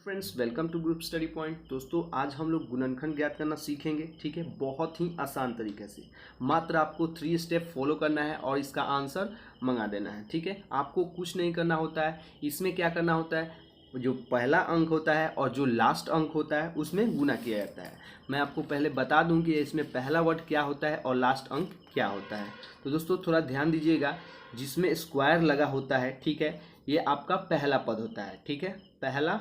Friends, welcome to group study point. दोस्तों, आज हम लोग गुणनखंड ज्ञात करना सीखेंगे। ठीक है, बहुत ही आसान तरीके से। मात्र आपको 3 स्टेप फॉलो करना है और इसका आंसर मंगा देना है। ठीक है, आपको कुछ नहीं करना होता है। इसमें क्या करना होता है, जो पहला अंक होता है और जो लास्ट अंक होता है उसमें गुना किया जाता है। मैं आपको पहले बता दूं कि इसमें पहला वर्ड क्या होता है और लास्ट अंक क्या होता है। तो दोस्तों थोड़ा ध्यान दीजिएगा, जिसमें स्क्वायर लगा होता है, ठीक है, ये आपका पहला पद होता है। ठीक है, पहला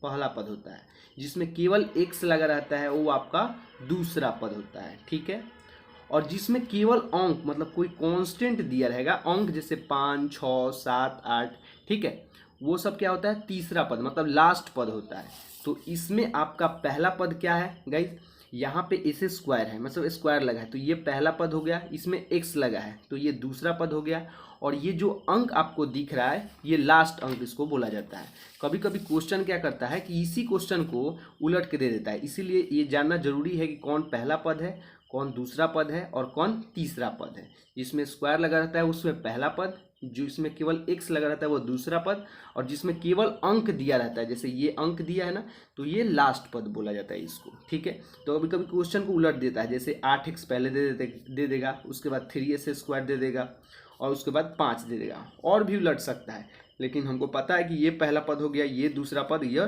पद होता है। जिसमें केवल एक्स लगा रहता है वो आपका दूसरा पद होता है। ठीक है, और जिसमें केवल अंक मतलब कोई कांस्टेंट दिया रहेगा, अंक जैसे 5, 6, 7, 8, ठीक है, वो सब क्या होता है, तीसरा पद मतलब लास्ट पद होता है। तो इसमें आपका पहला पद क्या है गाइज, यहाँ पे ऐसे स्क्वायर है मतलब स्क्वायर लगा है, तो ये पहला पद हो गया। इसमें एक्स लगा है तो ये दूसरा पद हो गया। और ये जो अंक आपको दिख रहा है ये लास्ट अंक इसको बोला जाता है। कभी कभी क्वेश्चन क्या करता है कि इसी क्वेश्चन को उलट के दे देता है, इसीलिए ये जानना जरूरी है कि कौन पहला पद है, कौन दूसरा पद है और कौन तीसरा पद है। जिसमें स्क्वायर लगा रहता है उसमें पहला पद, जो इसमें केवल एक्स लगा रहता है वो दूसरा पद, और जिसमें केवल अंक दिया रहता है, जैसे ये अंक दिया है ना, तो ये लास्ट पद बोला जाता है इसको। ठीक है, तो कभी कभी क्वेश्चन को उलट देता है, जैसे 8x पहले दे देगा, उसके बाद 3x² दे देगा और उसके बाद 5 दे देगा, और भी उलट सकता है। लेकिन हमको पता है कि ये पहला पद हो गया, ये दूसरा पद, ये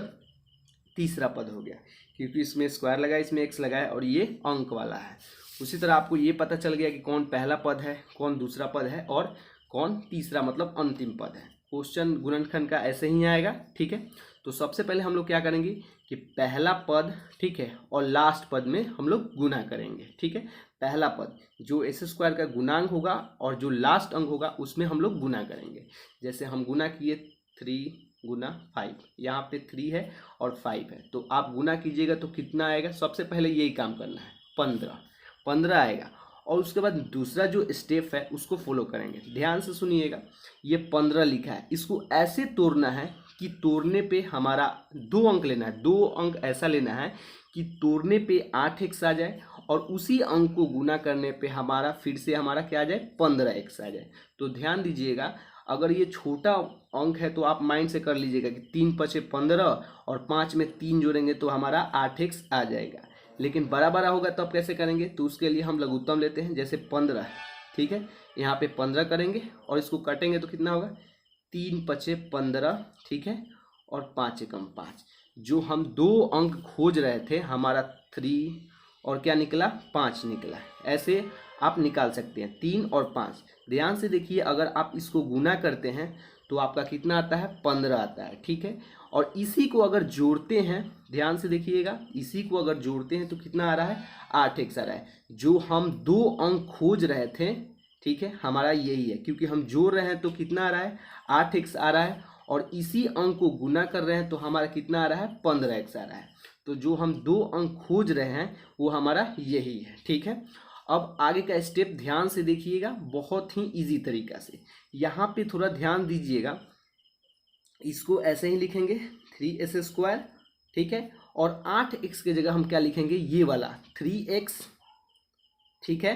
तीसरा पद हो गया, क्योंकि इसमें स्क्वायर लगा है, इसमें एक्स लगा है और ये अंक वाला है। उसी तरह आपको ये पता चल गया कि कौन पहला पद है, कौन दूसरा पद है और कौन तीसरा मतलब अंतिम पद है। क्वेश्चन गुणनखंड का ऐसे ही आएगा। ठीक है, तो सबसे पहले हम लोग क्या करेंगे कि पहला पद, ठीक है, और लास्ट पद में हम लोग गुना करेंगे। ठीक है, पहला पद जो x² का गुणांक होगा और जो लास्ट अंक होगा उसमें हम लोग गुना करेंगे। जैसे हम गुना किए 3 गुना 5, यहाँ पे 3 है और 5 है, तो आप गुना कीजिएगा तो कितना आएगा। सबसे पहले यही काम करना है, 15 आएगा। और उसके बाद दूसरा जो स्टेप है उसको फॉलो करेंगे। ध्यान से सुनिएगा, ये 15 लिखा है, इसको ऐसे तोड़ना है कि तोड़ने पे हमारा 2 अंक लेना है। 2 अंक ऐसा लेना है कि तोड़ने पे 8x आ जाए और उसी अंक को गुना करने पे हमारा फिर से हमारा क्या आ जाए, 15x आ जाए। तो ध्यान दीजिएगा, अगर ये छोटा अंक है तो आप माइंड से कर लीजिएगा कि 3 × 5 = 15 और 5 में 3 जोड़ेंगे तो हमारा 8x आ जाएगा। लेकिन बड़ा बड़ा होगा तो आप कैसे करेंगे, तो उसके लिए हम लघुत्तम लेते हैं, जैसे 15। ठीक है, यहाँ पे 15 करेंगे और इसको काटेंगे तो कितना होगा, 3 × 5 = 15। ठीक है, और 5 × 5, जो हम 2 अंक खोज रहे थे हमारा 3 और क्या निकला, 5 निकला। ऐसे आप निकाल सकते हैं 3 और 5। ध्यान से देखिए, अगर आप इसको गुना करते हैं तो आपका कितना आता है, 15 आता है। ठीक है, और इसी को अगर जोड़ते हैं, ध्यान से देखिएगा, इसी को अगर जोड़ते हैं तो कितना आ रहा है, 8x आ रहा है। जो हम 2 अंक खोज रहे थे, ठीक है, हमारा यही है, क्योंकि हम जोड़ रहे हैं तो कितना आ रहा है, 8x आ रहा है, और इसी अंक को गुना कर रहे हैं तो हमारा कितना आ रहा है, 15x आ रहा है। तो जो हम 2 अंक खोज रहे हैं वो हमारा यही है। ठीक है, अब आगे का स्टेप ध्यान से देखिएगा, बहुत ही इजी तरीका से। यहाँ पे थोड़ा ध्यान दीजिएगा, इसको ऐसे ही लिखेंगे 3s²। ठीक है, और 8x की जगह हम क्या लिखेंगे, ये वाला 3x। ठीक है,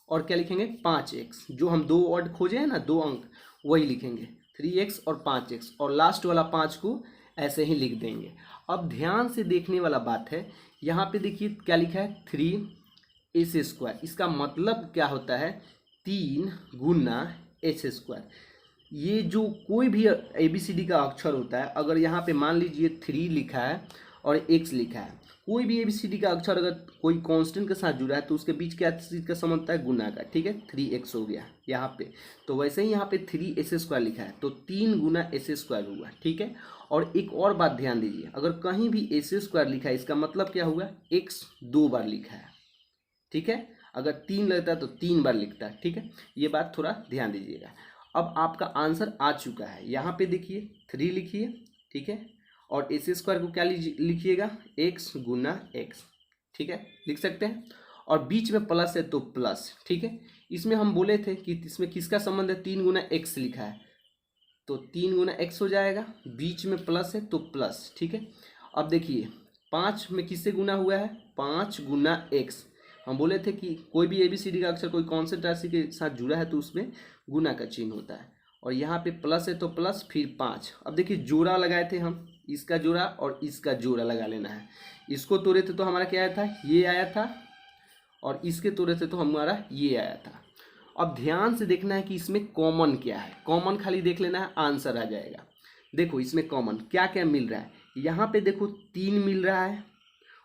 और क्या लिखेंगे, 5x। जो हम 2 वर्ड खोजे हैं ना, 2 अंक, वही लिखेंगे 3x और 5x, और लास्ट वाला 5 को ऐसे ही लिख देंगे। अब ध्यान से देखने वाला बात है, यहाँ पे देखिए क्या लिखा है, 3s²। इसका मतलब क्या होता है, 3 गुना s²। ये जो कोई भी ABCD का अक्षर होता है, अगर यहाँ पे मान लीजिए 3 लिखा है और x लिखा है, कोई भी ABCD का अक्षर अगर कोई कांस्टेंट के साथ जुड़ा है तो उसके बीच क्या चीज़ का संबंध होता है, गुना का। ठीक है, 3x हो गया यहाँ पे, तो वैसे ही यहाँ पे 3s² लिखा है तो 3 गुना s² हुआ। ठीक है, और एक और बात ध्यान दीजिए, अगर कहीं भी s² लिखा है इसका मतलब क्या हुआ, x 2 बार लिखा है। ठीक है, अगर 3 लगता है तो 3 बार लिखता है। ठीक है, ये बात थोड़ा ध्यान दीजिएगा। अब आपका आंसर आ चुका है, यहाँ पे देखिए 3 लिखिए। ठीक है, और s² को क्या लिखिएगा, x गुना x। ठीक है, लिख सकते हैं, और बीच में प्लस है तो प्लस। ठीक है, इसमें हम बोले थे कि इसमें किसका संबंध है, 3 गुना x लिखा है तो 3 गुना x हो जाएगा, बीच में प्लस है तो प्लस। ठीक है, अब देखिए 5 में किससे गुना हुआ है, 5 गुना x। हम बोले थे कि कोई भी ABCD का अक्षर कोई कांस्टेंट राशि के साथ जुड़ा है तो उसमें गुना का चिन्ह होता है, और यहाँ पे प्लस है तो प्लस, फिर 5। अब देखिए जोड़ा लगाए थे हम, इसका जोड़ा और इसका जोड़ा लगा लेना है। इसको तोड़े थे तो हमारा क्या आया था, ये आया था, और इसके तोड़े थे तो हमारा ये आया था। अब ध्यान से देखना है कि इसमें कॉमन क्या है, कॉमन खाली देख लेना है, आंसर आ जाएगा। देखो इसमें कॉमन क्या क्या मिल रहा है, यहाँ पे देखो 3 मिल रहा है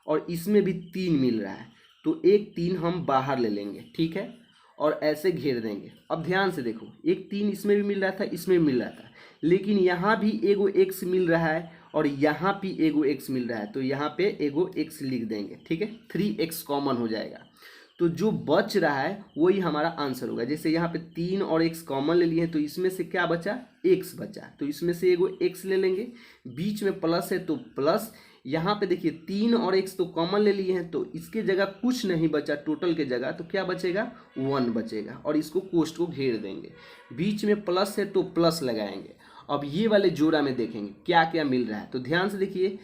और इसमें भी 3 मिल रहा है, तो एक 3 हम बाहर ले लेंगे, ठीक है, और ऐसे घेर देंगे। अब ध्यान से देखो, एक 3 इसमें भी मिल रहा था, इसमें भी मिल रहा था, लेकिन यहाँ भी एगो एक्स मिल रहा है और यहाँ भी एगो एक्स मिल रहा है, तो यहाँ पे एगो एक्स लिख देंगे, ठीक है, 3x कॉमन हो जाएगा। तो जो बच रहा है वही हमारा आंसर होगा। जैसे यहाँ पे 3 और x कॉमन ले लिए हैं, तो इसमें से क्या बचा, x बचा, तो इसमें से एगो x ले लेंगे, बीच में प्लस है तो प्लस, यहाँ पे देखिए 3 और x तो कॉमन ले लिए हैं, तो इसके जगह कुछ नहीं बचा टोटल के जगह, तो क्या बचेगा, 1 बचेगा, और इसको कोष्ठ को घेर देंगे, बीच में प्लस है तो प्लस लगाएंगे। अब ये वाले जोड़ा में देखेंगे क्या क्या मिल रहा है, तो ध्यान से देखिए,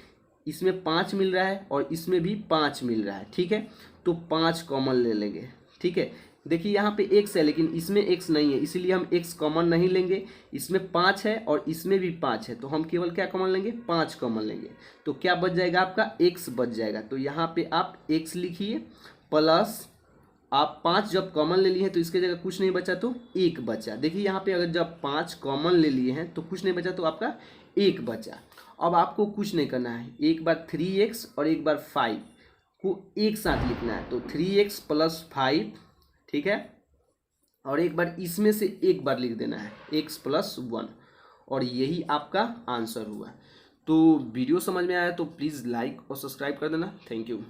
इसमें 5 मिल रहा है और इसमें भी 5 मिल रहा है, ठीक है, तो 5 कॉमन ले लेंगे, ठीक है। देखिए यहाँ पे x है लेकिन इसमें x नहीं है, इसलिए हम x कॉमन नहीं लेंगे। इसमें 5 है और इसमें भी 5 है, तो हम केवल क्या कॉमन लेंगे, 5 कॉमन लेंगे, तो क्या बच जाएगा आपका, x बच जाएगा। तो यहाँ पे आप x लिखिए, प्लस आप 5 जब कॉमन ले लिए हैं तो इसके जगह कुछ नहीं बचा तो 1 बचा। देखिए यहाँ पे अगर जब 5 कॉमन ले लिए हैं तो कुछ नहीं बचा, तो आपका 1 बचा। अब आपको कुछ नहीं करना है, एक बार 3x और एक बार 5 को एक साथ लिखना है, तो 3x + 5, ठीक है, और एक बार इसमें से एक बार लिख देना है x + 1, और यही आपका आंसर हुआ। तो वीडियो समझ में आया तो प्लीज़ लाइक और सब्सक्राइब कर देना। Thank you.